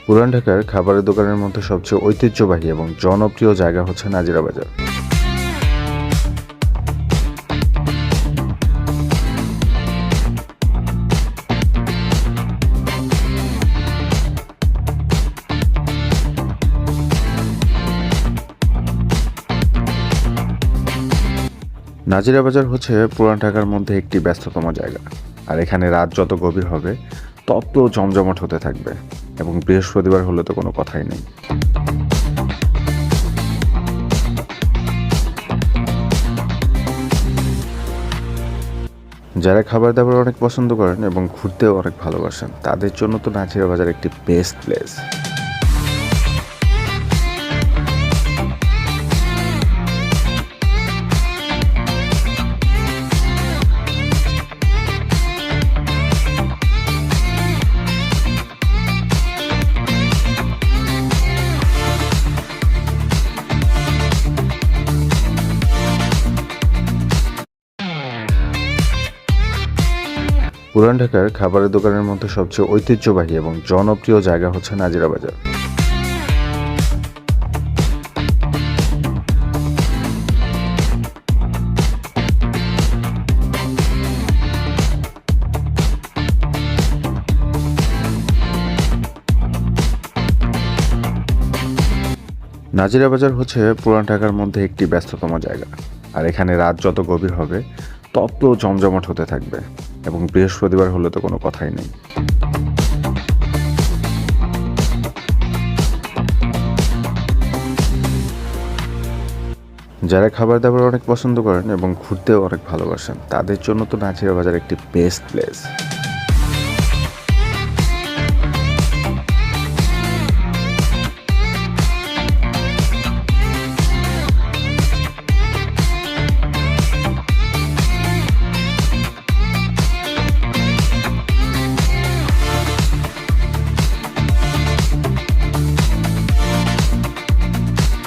পুরান ঢাকার খাবারের দোকানের মধ্যে সবচেয়ে ঐতিহ্যবাহী এবং জনপ্রিয় জায়গা হচ্ছে নাজিরা বাজার। নাজিরা বাজার হচ্ছে পুরান ঢাকার মধ্যে একটি ব্যস্ততম জায়গা। আর এখানে রাত যত গভীর হবে তত জমজমাট হতে থাকবে, এবং বৃহস্পতিবার হলে তো কোনো কথাই নেই। যারা খাবার দাবার অনেক পছন্দ করেন এবং ঘুরতেও অনেক ভালোবাসেন, তাদের জন্য তো নাজিরা বাজার একটি বেস্ট প্লেস। পুরান ঢাকার খাবারের দোকানের মধ্যে সবচেয়ে ঐতিহ্যবাহী এবং জনপ্রিয় জায়গা হচ্ছে নাজিরা বাজার। নাজিরা বাজার হচ্ছে পুরান ঢাকার মধ্যে একটি ব্যস্ততম জায়গা। আর এখানে রাত যত গভীর হবে তত জমজমাট হতে থাকবে, এবং বৃহস্পতিবার হলে তো কোনো কথাই নেই। যারা খাবার দাবার অনেক পছন্দ করেন এবং ঘুরতেও অনেক ভালোবাসেন, তাদের জন্য তো নাজিরা বাজার একটি বেস্ট প্লেস।